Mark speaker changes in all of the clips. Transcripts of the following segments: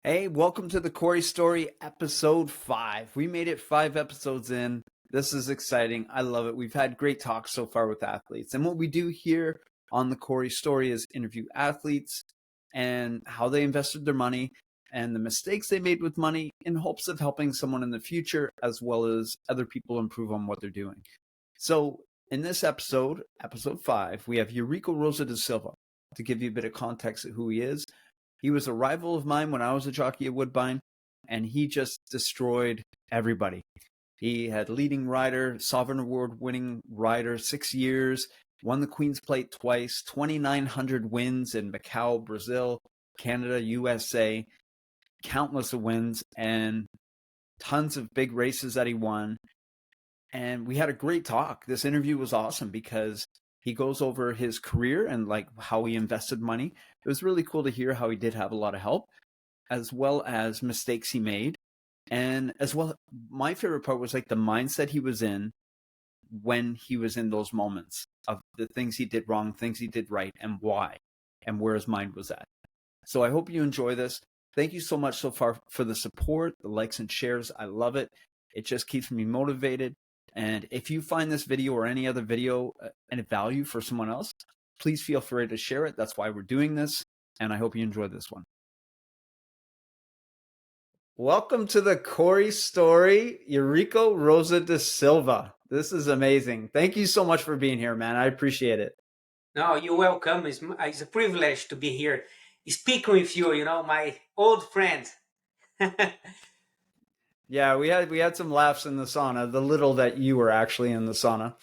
Speaker 1: Hey, welcome to the Corey Story, episode 5. We made it 5 episodes in. This is exciting. I love it. We've had great talks so far with athletes. And what we do here on the Corey Story is interview athletes and how they invested their money and the mistakes they made with money in hopes of helping someone in the future as well as other people improve on what they're doing. So, in this episode, episode 5, we have Eurico Rosa da Silva. To give you a bit of context of who he is, he was a rival of mine when I was a jockey at Woodbine, and he just destroyed everybody. He had leading rider, Sovereign Award winning rider, 6 years, won the Queen's Plate twice, 2,900 wins in Macau, Brazil, Canada, USA, countless of wins, and tons of big races that he won. And we had a great talk. This interview was awesome because he goes over his career and like how he invested money. It was really cool to hear how he did have a lot of help, as well as mistakes he made. And as well, my favorite part was like the mindset he was in when he was in those moments of the things he did wrong, things he did right, and why, and where his mind was at. So I hope you enjoy this. Thank you so much so far for the support, the likes and shares. I love it. It just keeps me motivated. And if you find this video or any other video any value for someone else, please feel free to share it. That's why we're doing this. And I hope you enjoy this one. Welcome to the Corey Story, Eurico Rosa da Silva. This is amazing. Thank you so much for being here, man. I appreciate it.
Speaker 2: No, you're welcome. It's a privilege to be here, speaking with you. My old friend.
Speaker 1: Yeah, we had some laughs in the sauna, the little that you were actually in the sauna. Uh,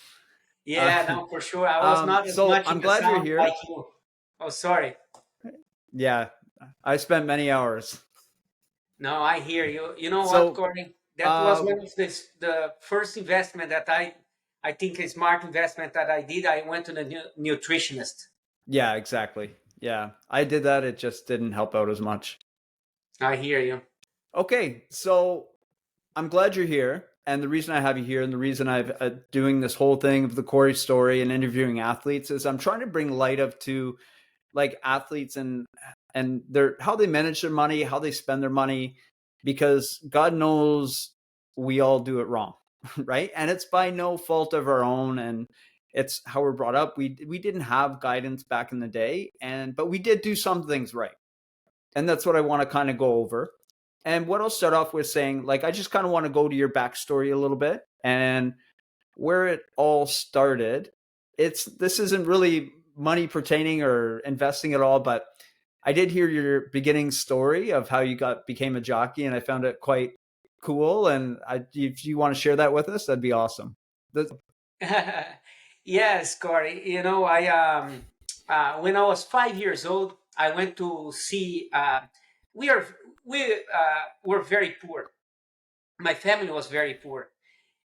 Speaker 2: Yeah, no, for sure. I was not as
Speaker 1: so
Speaker 2: much in
Speaker 1: I'm
Speaker 2: the
Speaker 1: glad you're
Speaker 2: sound
Speaker 1: here.
Speaker 2: like you. Oh, sorry.
Speaker 1: Yeah, I spent many hours.
Speaker 2: No, I hear you. You know what,
Speaker 1: So,
Speaker 2: Courtney? That was
Speaker 1: uh,
Speaker 2: one of the first investment that I think a smart investment that I did. I went to the nutritionist.
Speaker 1: yeah, exactly. Yeah, I did that. It just didn't help out as much.
Speaker 2: I hear you.
Speaker 1: Okay, so I'm glad you're here. And the reason I have you here and the reason I'm doing this whole thing of the Corey story and interviewing athletes is I'm trying to bring light up to like athletes and their how they manage their money, how they spend their money, because God knows we all do it wrong, right? And it's by no fault of our own, and it's how we're brought up. We didn't have guidance back in the day, and but we did do some things right, and that's what I want to kind of go over. And what I'll start off with saying, like, I just kind of want to go to your backstory a little bit and where it all started. This isn't really money pertaining or investing at all, but I did hear your beginning story of how you became a jockey, and I found it quite cool. And if you want to share that with us, that'd be awesome.
Speaker 2: Yes, Corey. When I was 5 years old, I went to see. We are we were very poor. My family was very poor,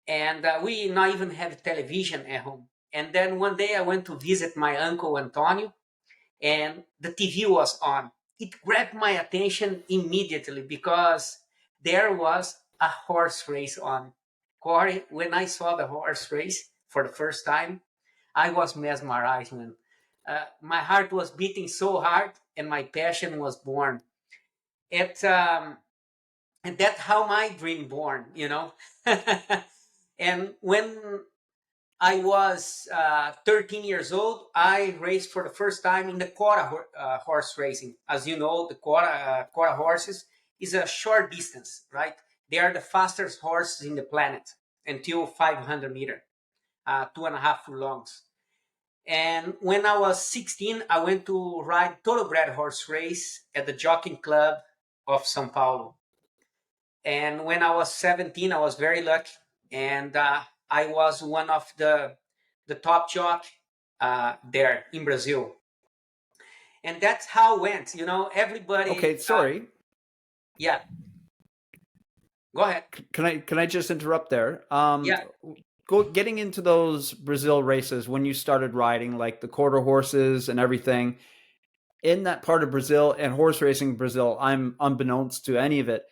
Speaker 2: and we not even have television at home. And then one day I went to visit my uncle Antonio, and the TV was on. It grabbed my attention immediately because there was a horse race on. Corey, when I saw the horse race for the first time, I was mesmerized, man. My heart was beating so hard, and my passion was born. It and that's how my dream born. And when I was 13 years old, I raced for the first time in the horse racing. As you know, the quota horses is a short distance, right? They are the fastest horses in the planet until 500 meter, 2.5 furlongs. And when I was 16, I went to ride thoroughbred horse race at the Jockey Club of São Paulo. And when I was 17, I was very lucky, and I was one of the top jock there in Brazil. And that's how it went.
Speaker 1: Okay,
Speaker 2: Everybody.
Speaker 1: sorry.
Speaker 2: Yeah, go ahead.
Speaker 1: Can I just interrupt there?
Speaker 2: Yeah.
Speaker 1: Getting into those Brazil races when you started riding, like the quarter horses and everything in that part of Brazil and horse racing in Brazil, I'm unbeknownst to any of it.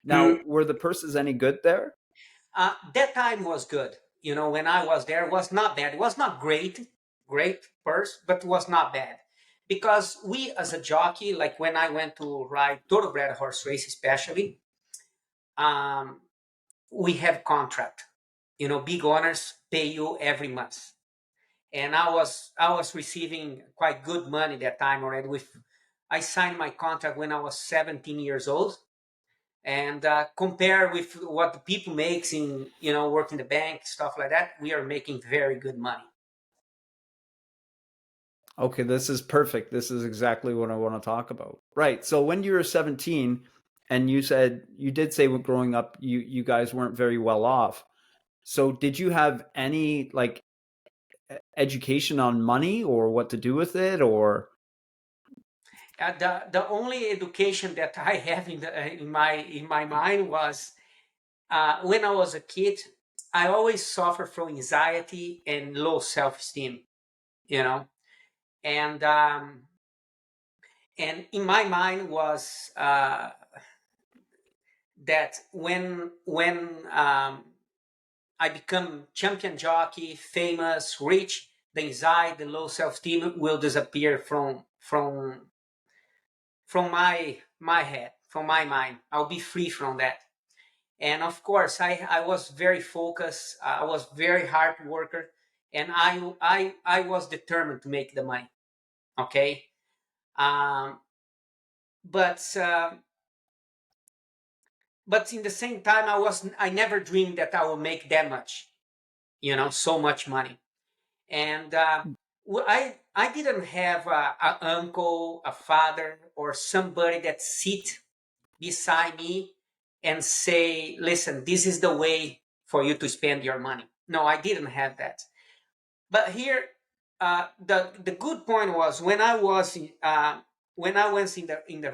Speaker 1: Now,
Speaker 2: Mm.
Speaker 1: were the purses any good there?
Speaker 2: That time was good. When I was there, it was not bad. It was not great purse, but it was not bad. because we as a jockey, like when I went to ride thoroughbred horse race, especially, um, we have contract. Big owners pay you every month, and I was receiving quite good money that time already. I signed my contract when I was 17 years old, and compare with what the people makes in work in the bank, stuff like that. We are making very good money.
Speaker 1: Okay, this is perfect. This is exactly what I want to talk about. Right. So when you were 17 and you did say when growing up you guys weren't very well off. So did you have any like education on money or what to do with it or
Speaker 2: The only education that I have in my mind was when I was a kid. I always suffer from anxiety and low self-esteem, you know, and in my mind was that when I become champion jockey, famous, rich, the anxiety, the low self-esteem will disappear from my head, from my mind. I'll be free from that. And of course, I was very focused. I was very hard worker, and I was determined to make the money. Okay, um, but but in the same time, I never dreamed that I would make that much. So much money. And I didn't have an uncle, a father, or somebody that sit beside me and say, listen, this is the way for you to spend your money. No, I didn't have that. But here, the good point was when I was in the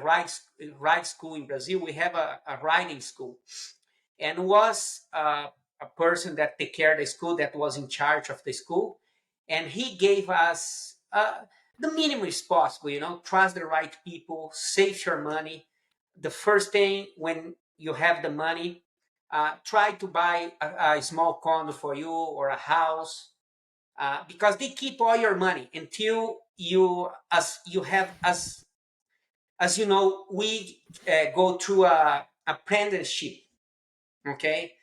Speaker 2: ride school in Brazil. We have a riding school, and was a person that take care of the school, that was in charge of the school, and he gave us the minimum is possible. Trust the right people, save your money. The first thing, when you have the money, try to buy a small condo for you, or a house, because they keep all your money until as you know, we go through a apprenticeship. Okay,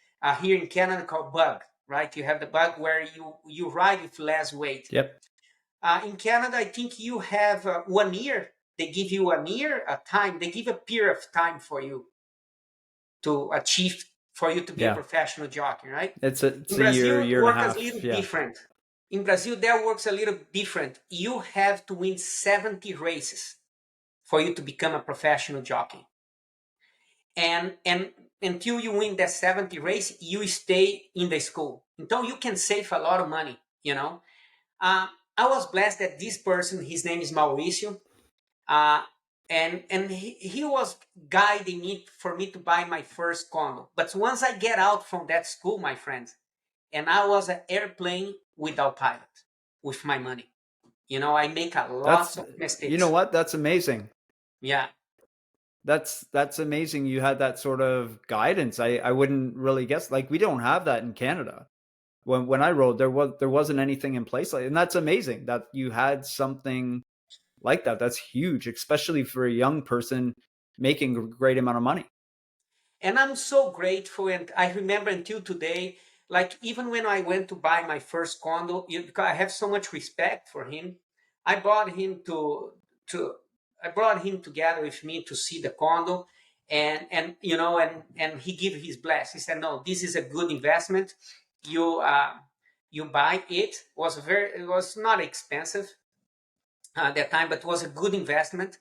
Speaker 2: here in Canada called bug, right? You have the bug where you ride with less weight.
Speaker 1: Yep.
Speaker 2: In Canada, I think you have 1 year. They give you 1 year a time. They give a period of time for you to achieve, for you to be a
Speaker 1: Yeah.
Speaker 2: professional jockey, right?
Speaker 1: It's
Speaker 2: In
Speaker 1: a
Speaker 2: Brazil, it
Speaker 1: year and a
Speaker 2: works a
Speaker 1: half.
Speaker 2: little
Speaker 1: Yeah.
Speaker 2: different. In Brazil, that works a little different. You have to win 70 races for you to become a professional jockey. And until you win that 70 race, you stay in the school. Então you can save a lot of money. Uh, I was blessed that this person, his name is Mauricio, uh, and he was guiding me for me to buy my first condo. But once I get out from that school, my friends, and I was an airplane without pilot with my money. I make a
Speaker 1: That's
Speaker 2: lots of
Speaker 1: you know
Speaker 2: mistakes.
Speaker 1: what? That's amazing.
Speaker 2: Yeah.
Speaker 1: That's amazing you had that sort of guidance. I wouldn't really guess like we don't have that in Canada. When I rode there wasn't anything in place like and that's amazing that you had something like that. That's huge, especially for a young person making a great amount of money.
Speaker 2: And I'm so grateful. And I remember until today, like even when I went to buy my first condo, because I have so much respect for him, I brought him to I brought him together with me to see the condo, and he gave his bless. He said, "No, this is a good investment. You you buy it. It was not expensive at that time, but it was a good investment."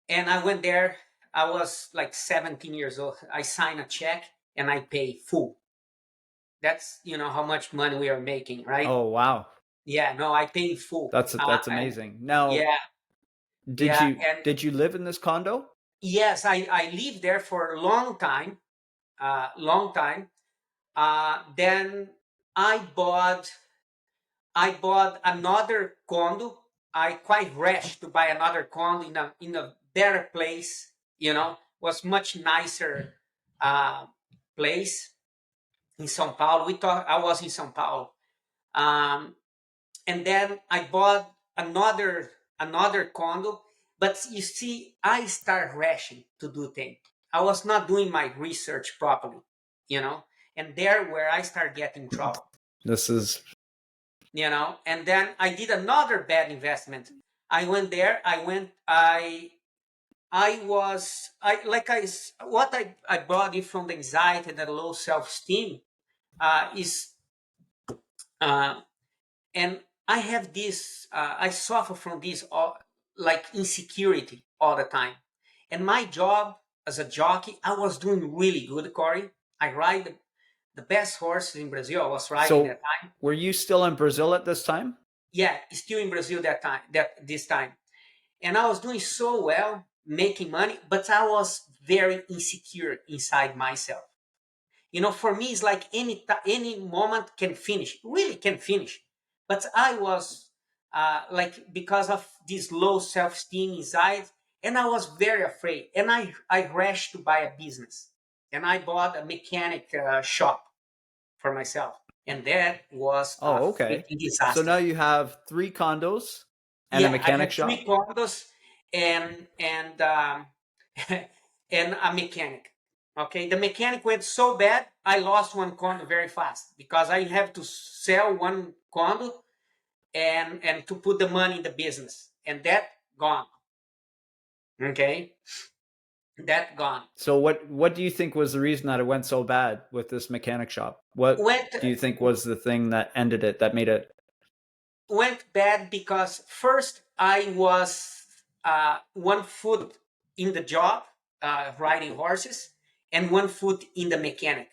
Speaker 2: And I went there. I was like 17 years old. I signed a check and I pay full. That's how much money we are making, right?
Speaker 1: Oh wow.
Speaker 2: Yeah, no, I pay full.
Speaker 1: That's
Speaker 2: And
Speaker 1: amazing. Now,
Speaker 2: yeah, yeah, and
Speaker 1: did you live in this condo?
Speaker 2: yes, I lived there for a long time, long time. Then I bought I bought another condo. I quite rushed to buy another condo in a better place. Was much nicer uh, place in São Paulo. We thought I was in São Paulo, um, and then I bought another condo. But you see, I start rushing to do things. I was not doing my research properly, and there where I start getting in trouble,
Speaker 1: This is
Speaker 2: and then I did another bad investment. I went there, I was, what I brought it from the anxiety and the low self-esteem, is, uh, and I have this, I suffer from this, like insecurity all the time. And my job as a jockey, I was doing really good, Corey. I ride the best horses in Brazil. I was riding that time.
Speaker 1: Were you still in Brazil at this time?
Speaker 2: Yeah, still in Brazil this time. And I was doing so well, making money, but I was very insecure inside myself. For me, it's like any moment can finish, really can finish. But I was, like, because of this low self-esteem inside, and I was very afraid. And I rushed to buy a business, and I bought a mechanic shop for myself, and that was a
Speaker 1: Oh, okay.
Speaker 2: freaking disaster.
Speaker 1: So now you have 3 condos and a mechanic
Speaker 2: I have
Speaker 1: shop?
Speaker 2: 3 condos and and a mechanic. Okay, the mechanic went so bad, I lost one condo very fast because I have to sell one condo and to put the money in the business, and that gone. Okay, that gone.
Speaker 1: So what do you think was the reason that it went so bad with this mechanic shop? What
Speaker 2: Went
Speaker 1: do you think was the thing that ended it, that made it?
Speaker 2: went bad because first I was, one foot in the job, riding horses, and one foot in the mechanic,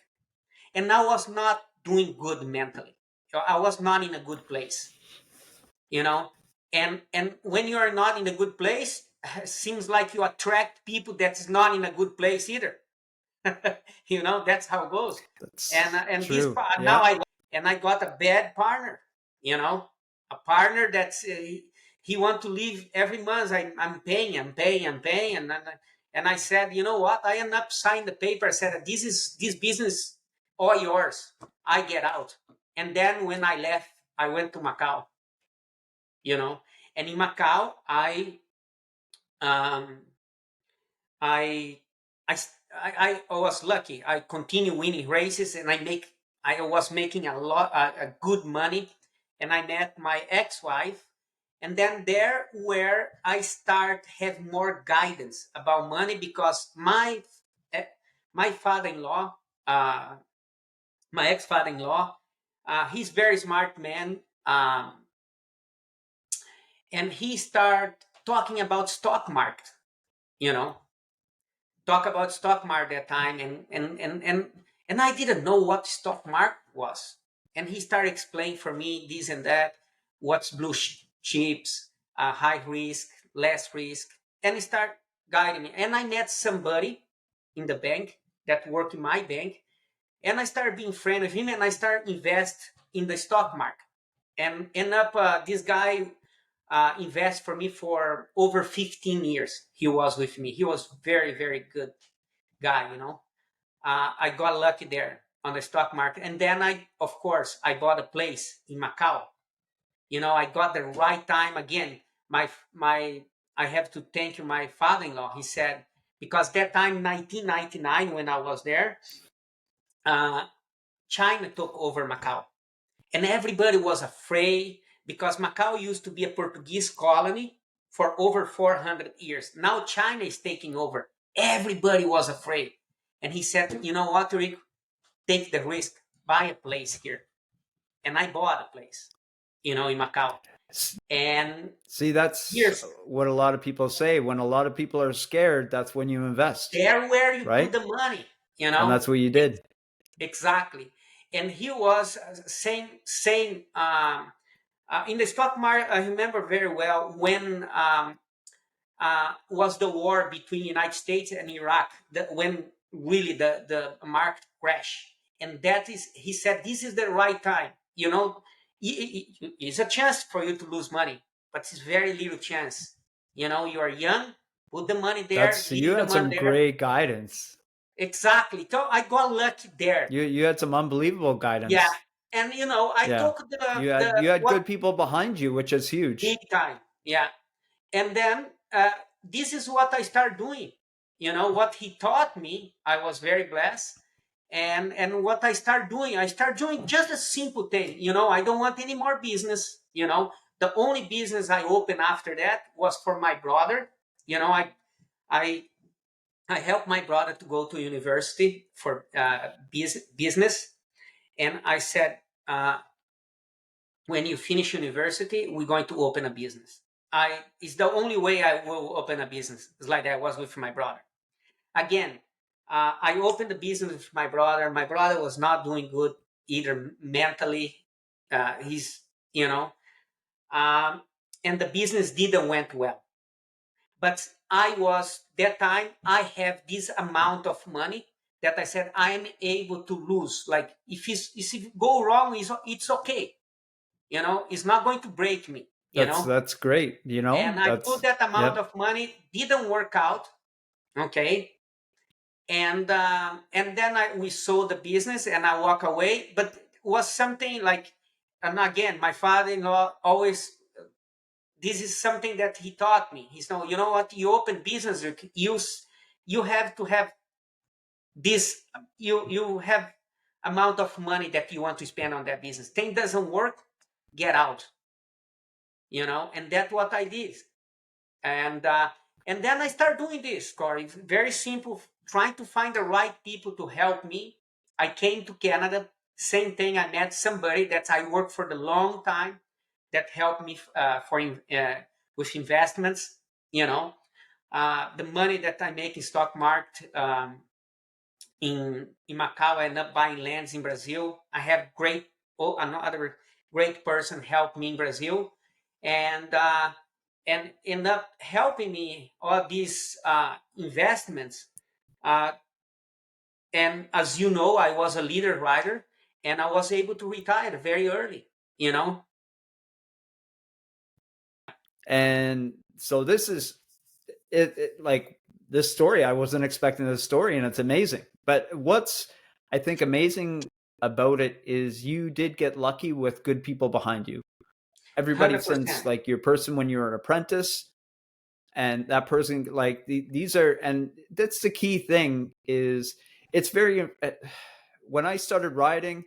Speaker 2: and I was not doing good mentally. So I was not in a good place, you know. And when you are not in a good place, seems like you attract people that's not in a good place either. That's how it goes.
Speaker 1: That's
Speaker 2: And this
Speaker 1: true.
Speaker 2: now
Speaker 1: Yeah.
Speaker 2: I got a bad partner, a partner that's, he want to leave every month. I'm paying, and I said, you know what? I end up signing the paper. I said, this business all yours. I get out. And then when I left, I went to Macau. And in Macau, um, I, I was lucky. I continue winning races, and I was making a good money, and I met my ex-wife, and then there where I start have more guidance about money because eh, my father-in-law, my ex-father-in-law, he's very smart man, and he start talking about stock market, you know talk about stock market that time, and I didn't know what stock market was. And he started explaining for me this and that, what's blue chips, high risk, less risk, and he started guiding me. And I met somebody in the bank that worked in my bank, and I started being friend with him, and I started invest in the stock market, and end up, this guy, invest for me for over 15 years. He was with me. He was very, very good guy. I got lucky there on the stock market, and then of course, I bought a place in Macau. I got the right time again. My I have to thank you, my father-in-law. He said, because that time, 1999, when I was there, uh, China took over Macau, and everybody was afraid because Macau used to be a Portuguese colony for over 400 years. Now China is taking over. Everybody was afraid. And he said, you know what, Rick, take the risk, buy a place here. And I bought a place, in Macau. And
Speaker 1: See, that's
Speaker 2: here's
Speaker 1: what a lot of people say. When a lot of people are scared, that's when you invest,
Speaker 2: there where you
Speaker 1: right?
Speaker 2: put the money,
Speaker 1: And that's what you did.
Speaker 2: Exactly. And he was, saying, in the stock market, I remember very well when, was the war between United States and Iraq, when really the market crashed. And that is, he said, this is the right time. It's a chance for you to lose money, but it's very little chance. You are young, put the money there,
Speaker 1: You
Speaker 2: leave the
Speaker 1: had some
Speaker 2: money there.
Speaker 1: great guidance.
Speaker 2: Exactly. So I got lucky there.
Speaker 1: You had some unbelievable guidance.
Speaker 2: Yeah. And I
Speaker 1: Yeah.
Speaker 2: took
Speaker 1: You had good
Speaker 2: what
Speaker 1: people behind you, which is huge.
Speaker 2: big time. Yeah. and then this is what I start doing. What he taught me, I was very blessed. And what I start doing just a simple thing. I don't want any more business. The only business I opened after that was for my brother. I I helped my brother to go to university for business, and I said, when you finish university, we're going to open a business. It's the only way I will open a business. It's like I was with my brother. Again, I opened the business with my brother. My brother was not doing good either mentally. He's, you know, um, and the business didn't went well. But that time, I have this amount of money that I said I'm able to lose. Like if it go wrong, it's okay. It's not going to break me.
Speaker 1: That's great.
Speaker 2: And I put
Speaker 1: That's,
Speaker 2: that amount
Speaker 1: yep.
Speaker 2: of money, didn't work out. Okay. And then we sold the business and I walk away. But it was something like, and again, my father-in-law always, this is something that he taught me. He's no, you know what? You open business, you have to have this. You have amount of money that you want to spend on that business. Thing doesn't work, get out. And that's what I did. And and then I start doing this, Corey. Very simple, trying to find the right people to help me. I came to Canada, same thing. I met somebody that I worked for the long time that helped me with investments. The money that I make in stock market, in Macau, I end up buying lands in Brazil. I have another great person help me in Brazil, and end up helping me all these investments. Uh, and as you know, I was a leader writer, and I was able to retire very early. You know,
Speaker 1: And so this is like this story. I wasn't expecting this story, and it's amazing. But what's I think amazing about it is you did get lucky with good people behind you. Everybody, since
Speaker 2: 100%.
Speaker 1: like your person when you're an apprentice, and that person, like these are, and that's the key thing. Is it's very when I started riding,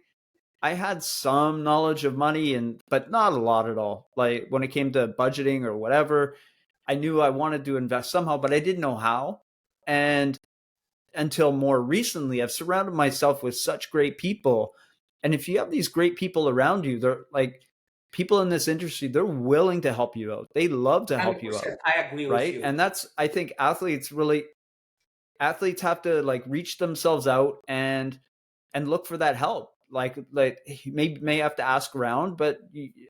Speaker 1: I had some knowledge of money, but not a lot at all. Like when it came to budgeting or whatever, I knew I wanted to invest somehow, but I didn't know how. And until more recently, I've surrounded myself with such great people. And if you have these great people around you, they're like people in this industry, they're willing to help you out. They love to help you out.
Speaker 2: 100%. I agree with
Speaker 1: Right.
Speaker 2: you.
Speaker 1: And that's, I think athletes have to like reach themselves out and look for that help. Like may have to ask around,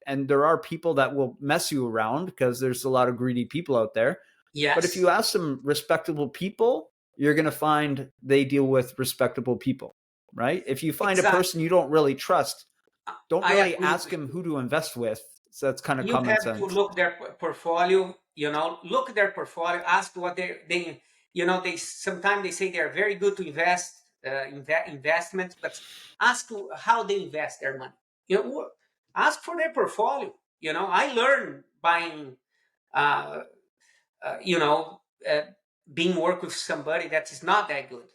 Speaker 1: and there are people that will mess you around because there's a lot of greedy people out there. But if
Speaker 2: Yes,
Speaker 1: you ask some respectable people, you're going to find they deal with respectable people, right? If you find a
Speaker 2: exactly.
Speaker 1: person you don't really trust, don't
Speaker 2: I
Speaker 1: really
Speaker 2: agree
Speaker 1: ask
Speaker 2: with
Speaker 1: him
Speaker 2: you.
Speaker 1: who to invest with. So that's kind of
Speaker 2: You
Speaker 1: common
Speaker 2: have to
Speaker 1: sense.
Speaker 2: look their portfolio. Look their portfolio. Ask what they they sometimes they say they're very good to investments, but ask how they invest their money. Ask for their portfolio. I learned buying uh, uh, you know uh, being work with somebody that is not that good.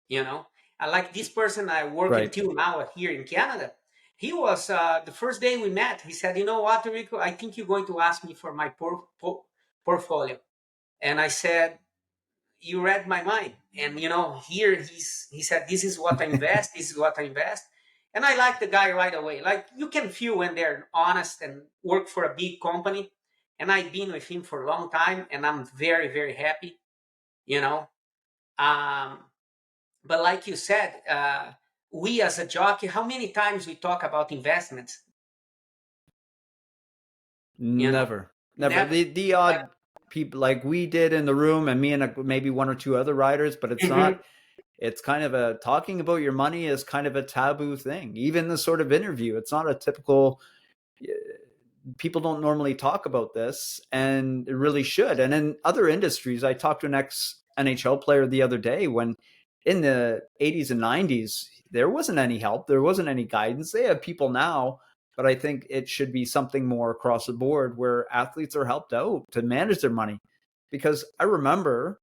Speaker 2: you know I like this person I work
Speaker 1: Right.
Speaker 2: until now here in Canada. He was the first day we met, he said, you know what, Eurico, I think you're going to ask me for my portfolio. And I said, you read my mind. And here he said, this is what I invest, this is what I invest. And I like the guy right away. Like, you can feel when they're honest and work for a big company. And I've been with him for a long time, and I'm very, very happy. you know um but like you said, we as a jockey, how many times we talk about investments? You know,
Speaker 1: Never. Never.
Speaker 2: never.
Speaker 1: The
Speaker 2: Like,
Speaker 1: odd people like we did in the room, and me and maybe one or two other riders, but it's
Speaker 2: mhm.
Speaker 1: not. It's kind of a talking about your money is kind of a taboo thing. Even the sort of interview, it's not a typical. People don't normally talk about this, and it really should. And in other industries, I talked to an ex NHL player the other day when in the 80s and 90s there wasn't any help, there wasn't any guidance. They have people now, but I think it should be something more across the board where athletes are helped out to manage their money. Because I remember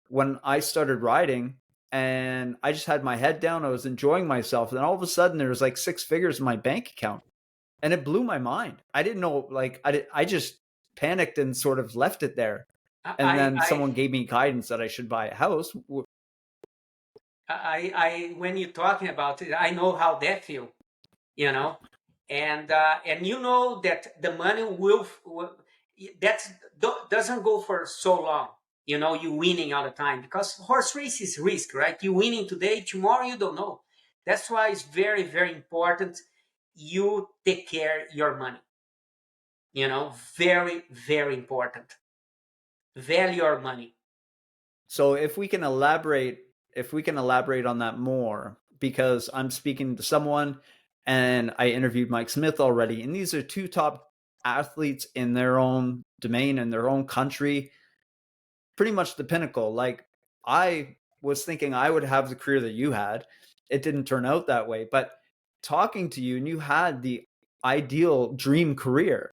Speaker 1: when I started riding and I just had my head down, I was enjoying myself, and all of a sudden there was like six figures in my bank account, and it blew my mind. I didn't know, like I just panicked and sort of left it there. And then
Speaker 2: I,
Speaker 1: someone gave me guidance that I should buy a house.
Speaker 2: when you're talking about it, I know how that feel, you know, and you know that the money will that's doesn't go for so long. You know, you winning all the time because horse race is risk, right? You winning today, tomorrow you don't know. That's why it's very, very important you take care your money. You know, very, very important. Value your money.
Speaker 1: So if we can elaborate on that more, because I'm speaking to someone and I interviewed Mike Smith already, and these are two top athletes in their own domain, in their own country, pretty much the pinnacle. Like, I was thinking I would have the career that you had. It didn't turn out that way, but talking to you, and you had the ideal dream career,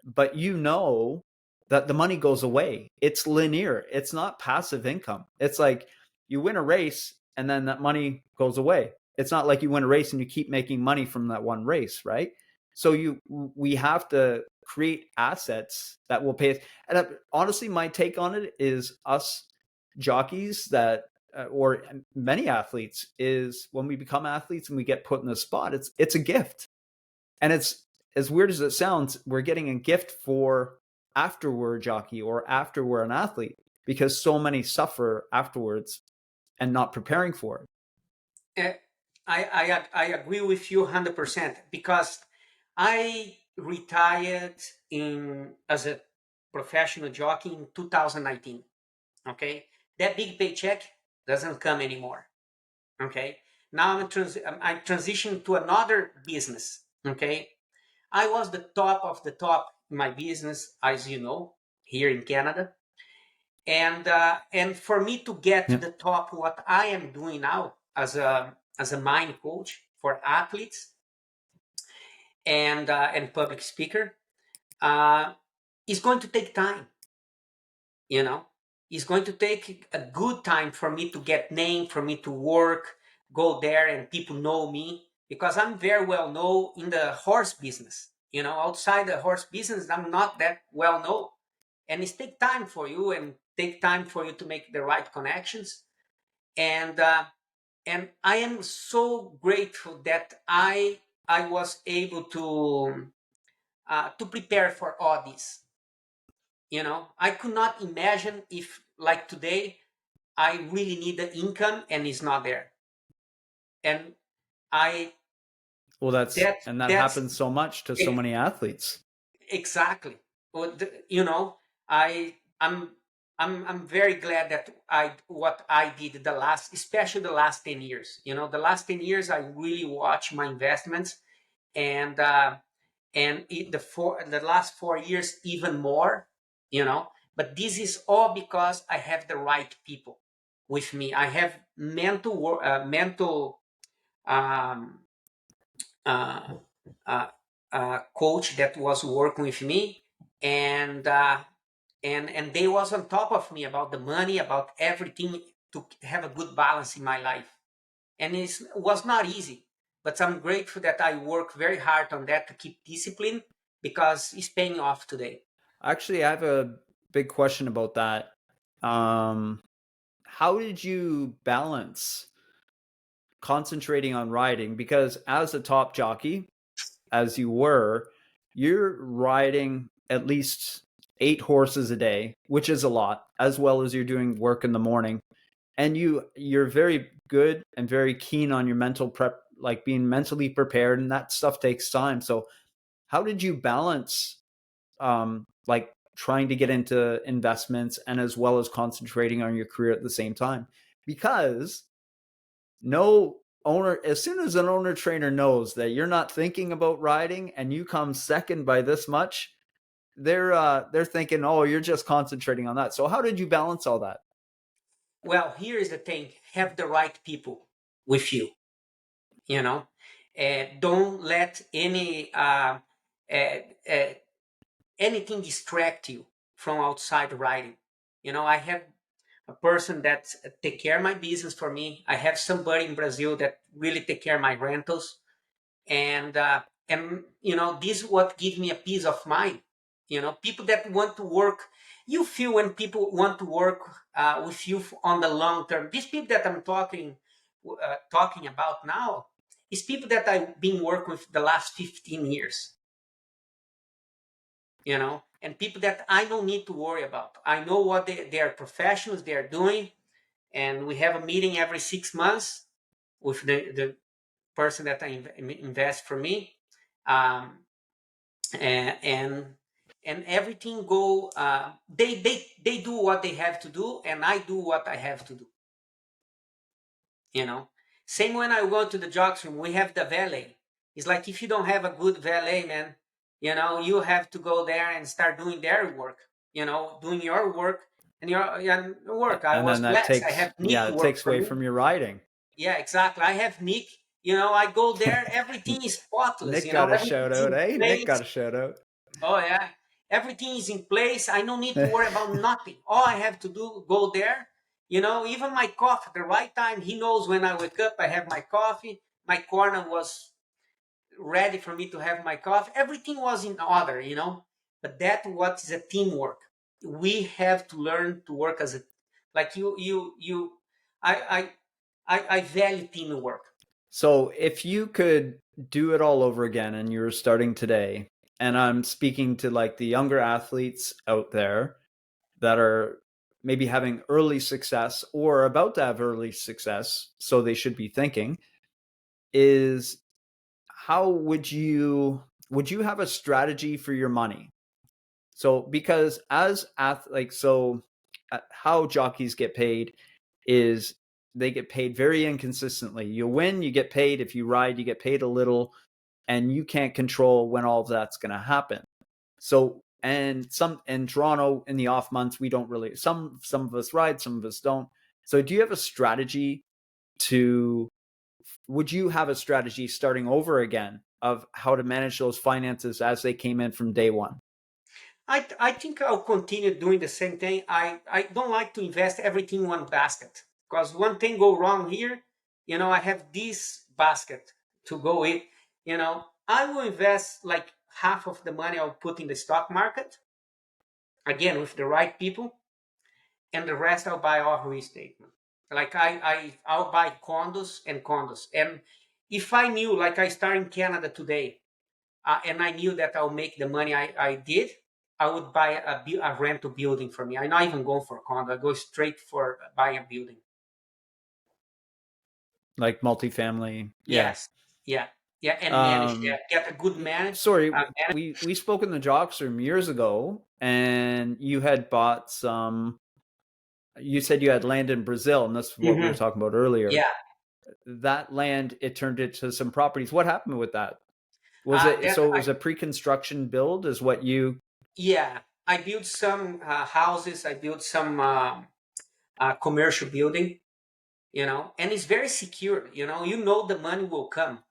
Speaker 1: but you know that the money goes away. It's linear. It's not passive income. It's like you win a race and then that money goes away. It's not like you win a race and you keep making money from that one race, right? So we have to create assets that will pay us. And honestly, my take on it is us jockeys that or many athletes is when we become athletes and we get put in the spot, it's a gift. And it's, as weird as it sounds, we're getting a gift for after we're a jockey or after we're an athlete, because so many suffer afterwards and not preparing for it.
Speaker 2: Uh, I agree with you 100% because I retired in as a professional jockey in 2019. Okay, that big paycheck doesn't come anymore. Okay, now I'm transitioning to another business. Okay, I was the top of the top in my business, as you know, here in Canada, and for me to get to
Speaker 1: Yeah.
Speaker 2: the top, what I am doing now as a mind coach for athletes and public speaker, uh, is going to take time. You know, it's going to take a good time for me to get named, for me to work, go there, and people know me because I'm very well known in the horse business. You know, outside the horse business, I'm not that well known, and it take time for you and take time for you to make the right connections. And I am so grateful that I was able to prepare for all this. You know, I could not imagine if, like today, I really need the income and it's not there. And I
Speaker 1: Well,
Speaker 2: that
Speaker 1: that
Speaker 2: that's
Speaker 1: happens so much to so many athletes.
Speaker 2: exactly. You know, I I'm I'm very glad that I what I did the last, especially the last 10 years. You know, the last 10 years I really watch my investments, and the last 4 years even more. You know, but this is all because I have the right people with me. I have mental um, uh, uh, coach that was working with me, and and they was on top of me about the money, about everything, to have a good balance in my life. And it was not easy, but I'm grateful that I work very hard on that to keep discipline because it's paying off today.
Speaker 1: Actually, I have a big question about that. Um, how did you balance concentrating on riding? Because as a top jockey, as you were, you're riding at least 8 horses a day, which is a lot, as well as you're doing work in the morning. And you're very good and very keen on your mental prep, like being mentally prepared, and that stuff takes time. So how did you balance like trying to get into investments and as well as concentrating on your career at the same time? Because no owner, as soon as an owner trainer knows that you're not thinking about riding and you come second by this much, they're thinking, oh, you're just concentrating on that. So how did you balance all that?
Speaker 2: Well, here is the thing: have the right people with you. You know, Don't let uh, uh, anything distract you from outside writing. I have a person that take care of my business for me. I have somebody in Brazil that really take care of my rentals, and this is what gives me a peace of mind. People that want to work, you feel when people want to work with you on the long term. These people that I'm talking about now is people that I've been working with the last 15 years. And people that I don't need to worry about. I know what they are professionals, they are doing, and we have a meeting every 6 months with the person that I invest for me, um, and and everything go. They do what they have to do, and I do what I have to do. You know, Same when I go to the jockey room, we have the valet. It's like if you don't have a good valet, man, you have to go there and start doing their work. Doing your work and work. I
Speaker 1: And
Speaker 2: was
Speaker 1: then that
Speaker 2: blessed. I
Speaker 1: takes,
Speaker 2: have Nick
Speaker 1: yeah, it
Speaker 2: work
Speaker 1: takes
Speaker 2: for
Speaker 1: away
Speaker 2: me.
Speaker 1: from your riding.
Speaker 2: Yeah, exactly. I have Nick. I go there. Everything is spotless.
Speaker 1: Nick got a
Speaker 2: Everything's
Speaker 1: shout out.
Speaker 2: in
Speaker 1: Hey, Nick got
Speaker 2: place.
Speaker 1: a shout out.
Speaker 2: Oh yeah, everything is in place. I don't need to worry about nothing. All I have to do go there. Even my coffee, the right time. He knows when I wake up. I have my coffee. My corner was ready for me to have my coffee. Everything was in order. But that what is a teamwork. We have to learn to work as a like you. I I value teamwork.
Speaker 1: So if you could do it all over again and you're starting today, and I'm speaking to like the younger athletes out there that are maybe having early success or about to have early success, so they should be thinking, is how would you have a strategy for your money? So because how jockeys get paid is they get paid very inconsistently. You win, you get paid. If you ride, you get paid a little, and you can't control when all of that's going to happen. So, and some in Toronto in the off months, we don't really, some of us ride, some of us don't. So do you have a strategy to would you have a strategy starting over again of how to manage those finances as they came in from day one?
Speaker 2: I think I'll continue doing the same thing. I don't like to invest everything in one basket because one thing go wrong here, I have this basket to go with. I will invest like half of the money I'll put in the stock market, again with the right people, and the rest I'll buy off real estate. Like I'll buy condos. And if I knew, like I start in Canada today, and I knew that I'll make the money I did, I would buy a rental building for me. I'm not even going for a condo. I go straight for buying a building.
Speaker 1: Like multifamily? Yeah.
Speaker 2: Yes, yeah, yeah, and manage
Speaker 1: Um,
Speaker 2: that. Get a good man.
Speaker 1: sorry,
Speaker 2: Manage.
Speaker 1: we spoke in the Jocks room years ago, and you had bought some. You said you had land in Brazil, and that's what we were
Speaker 2: Hmm.
Speaker 1: talking about earlier.
Speaker 2: Yeah,
Speaker 1: That land, it turned into some properties. What happened with that? Was it
Speaker 2: that
Speaker 1: so? It was a pre-construction build, is what you?
Speaker 2: yeah. I built some houses. I built some commercial building. And it's very secure. You know the money will come.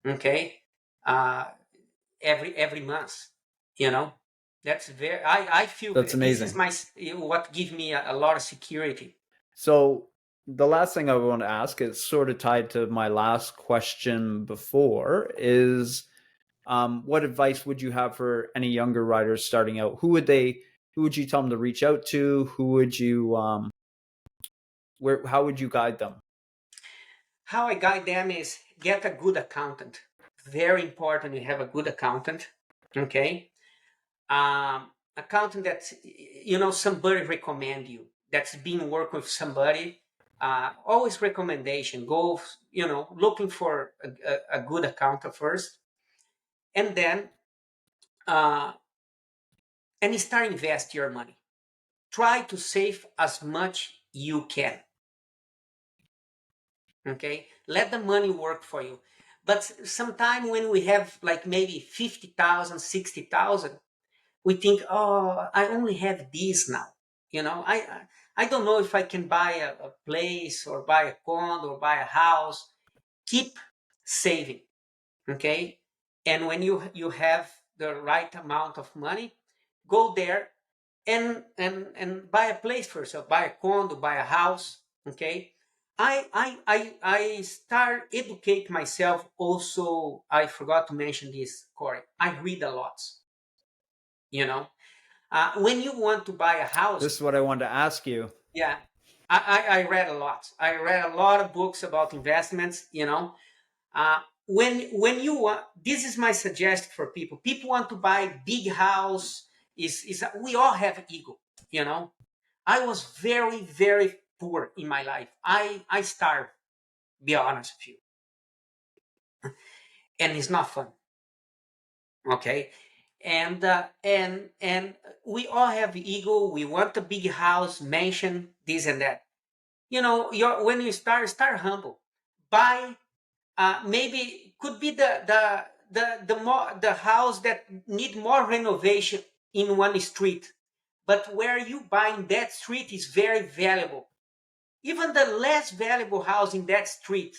Speaker 2: Okay, uh, every month. You know, that's very. I feel
Speaker 1: That's
Speaker 2: this is
Speaker 1: amazing.
Speaker 2: my what gives me a lot of security.
Speaker 1: So the last thing I want to ask is sort of tied to my last question before is what advice would you have for any younger riders starting out? Who would you tell them to reach out to? Who would you, how would you guide them?
Speaker 2: How I guide them is get a good accountant. Very important. You have a good accountant. Okay, accountant that somebody recommend you. That's been working with somebody. Always recommendation. Go looking for a good accountant first, and then uh, and start invest your money. Try to save as much you can. Okay, let the money work for you. But sometime when we have like maybe 50,000, 60,000, we think, oh, I only have this now. I don't know if I can buy a place or buy a condo or buy a house. Keep saving. Okay, and when you have the right amount of money, go there and buy a place for yourself, buy a condo, buy a house. Okay, I start educate myself also. I forgot to mention this, Corey. I read a lot. You know, when you want to buy a house,
Speaker 1: This is what I wanted to ask you.
Speaker 2: yeah, I read a lot. I read a lot of books about investments. When you want, this is my suggestion for people. People want to buy big house. Is we all have ego. You know, I was very poor in my life. I starved. Be honest with you, and it's not fun. Okay, and we all have ego. We want a big house, mansion, this and that. When you start humble. Buy, maybe could be the house that need more renovation in one street, but where you buy in that street is very valuable. Even the less valuable house in that street,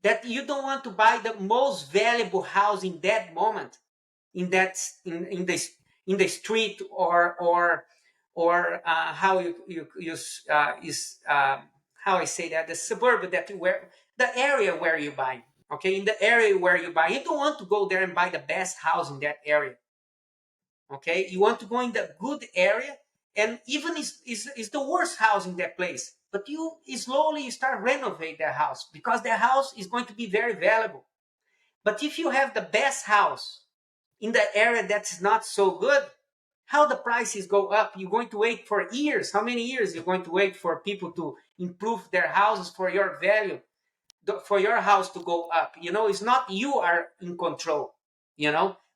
Speaker 2: that you don't want to buy the most valuable house in that moment, in that in the street, or how you use is how I say that, the suburb, that where the area where you buy. Okay, in the area where you buy, you don't want to go there and buy the best house in that area. Okay, you want to go in the good area, and even is the worst house in that place, but you slowly start renovate that house, because that house is going to be very valuable. But if you have the best house in the area that's not so good, how the prices go up? You're going to wait for years. How many years you're going to wait for people to improve their houses, for your value, for your house to go up? It's not you are in control.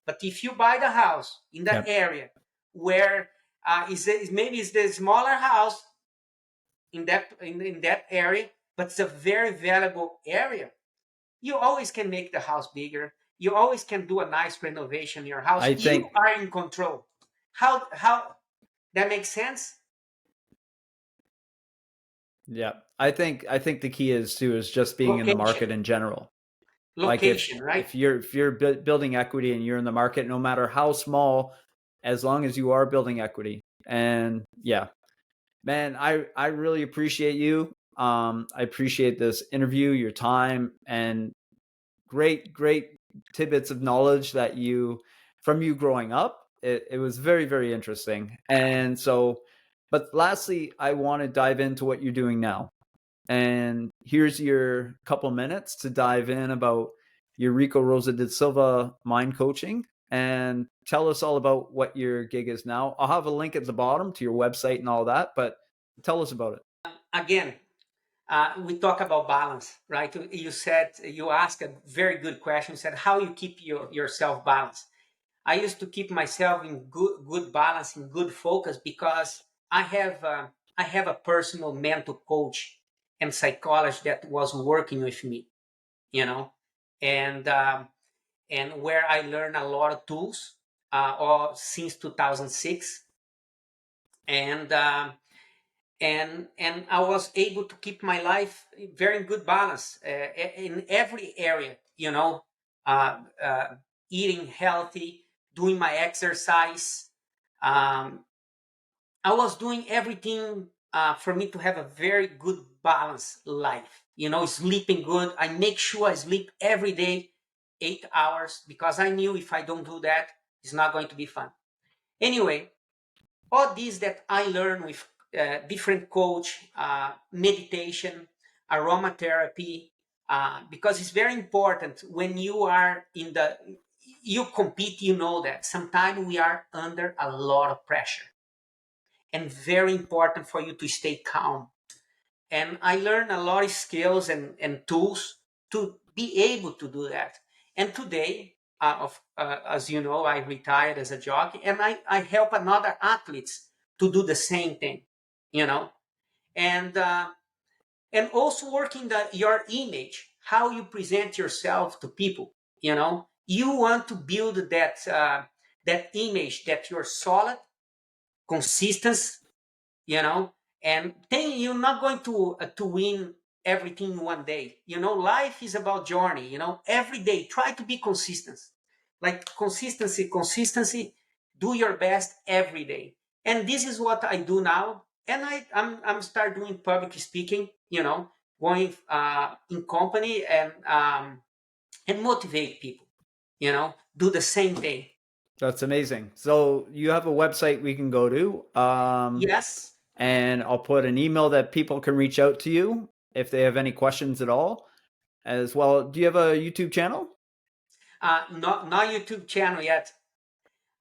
Speaker 2: But if you buy the house in that
Speaker 1: Yep.
Speaker 2: area where maybe it's the smaller house in that area, but it's a very valuable area, you always can make the house bigger. You always can do a nice renovation in your house.
Speaker 1: I
Speaker 2: You
Speaker 1: think,
Speaker 2: are in control. How that makes sense?
Speaker 1: yeah, I think the key is just being in the
Speaker 2: Location,
Speaker 1: market in general. Like
Speaker 2: location, right?
Speaker 1: if you're building equity and you're in the market, no matter how small, as long as you are building equity. And yeah, man, I really appreciate you. I appreciate this interview, your time, and great tidbits of knowledge that from you growing up. It was very interesting. And so, but lastly, I want to dive into what you're doing now. And here's your couple minutes to dive in about Eurico Rosa da Silva mind coaching, and tell us all about what your gig is now. I'll have a link at the bottom to your website and all that, but tell us about it.
Speaker 2: Again, we talk about balance, right? You asked a very good question. You said how you keep yourself balanced. I used to keep myself in good balance, in good focus, because I have a personal mental coach and psychologist that was working with me, you know, and where I learned a lot of tools, all since 2006, and I was able to keep my life very good balance in every area, uh, uh, eating healthy, doing my exercise. Um, I was doing everything for me to have a very good balanced life. Sleeping good. I make sure I sleep every day 8 hours, because I knew if I don't do that, it's not going to be fun. Anyway, all these that I learned with different coach, meditation, aromatherapy, because it's very important when you are you compete, that sometimes we are under a lot of pressure, and very important for you to stay calm. And I learned a lot of skills and tools to be able to do that. And today, as you know, I retired as a jockey, and I help another athletes to do the same thing, you know, and also working your image, how you present yourself to people. You want to build that image that you're solid, consistent, you know, and then you're not going to win everything in one day. Life is about journey. Every day try to be consistent, like consistency. Do your best every day, and this is what I do now. And I'm start doing public speaking. Going in company and motivate people. Do the same thing.
Speaker 1: That's amazing. So you have a website we can go to,
Speaker 2: Yes.
Speaker 1: and I'll put an email that people can reach out to you if they have any questions at all. As well, do you have a YouTube channel?
Speaker 2: Not YouTube channel yet.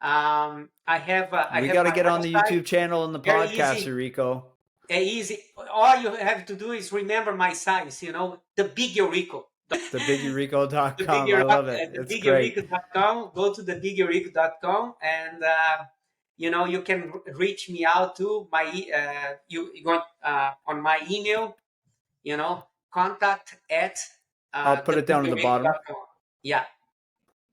Speaker 2: I
Speaker 1: We
Speaker 2: have
Speaker 1: got to
Speaker 2: my
Speaker 1: get on the
Speaker 2: website.
Speaker 1: YouTube channel and the
Speaker 2: Very
Speaker 1: podcast,
Speaker 2: easy.
Speaker 1: Eurico.
Speaker 2: Easy. All you have to do is remember my size. The big Eurico.
Speaker 1: TheBigEurico.com. I love it.
Speaker 2: The
Speaker 1: It's
Speaker 2: big
Speaker 1: great.
Speaker 2: Eurico.com. Go to the big Eurico.com, and you can reach me out to my you go on my email. Contact at
Speaker 1: I'll put
Speaker 2: the
Speaker 1: it down at the bottom.
Speaker 2: com. Yeah,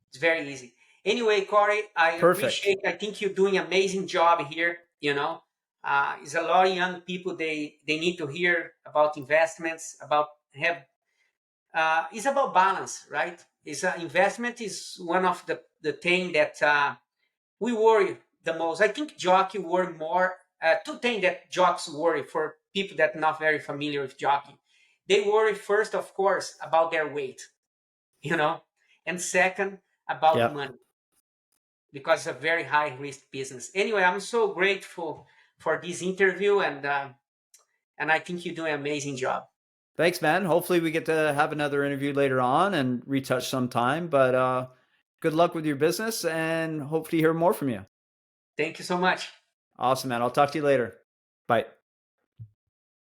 Speaker 2: it's very easy. Anyway, Corey, I
Speaker 1: Perfect.
Speaker 2: appreciate. I think you're doing an amazing job here. It's a lot of young people. They need to hear about investments. It's about balance, right? Investment is one of the thing that we worry the most. I think jockey worry more. Two things that jocks worry for people that are not very familiar with jockey. They worry first, of course, about their weight, you know, and second about
Speaker 1: Yep.
Speaker 2: money, because it's a very high risk business. Anyway, I'm so grateful for this interview, and I think you're doing an amazing job.
Speaker 1: Thanks, man. Hopefully we get to have another interview later on and retouch sometime. But good luck with your business and hope to hear more from you.
Speaker 2: Thank you so much.
Speaker 1: Awesome, man. I'll talk to you later. Bye.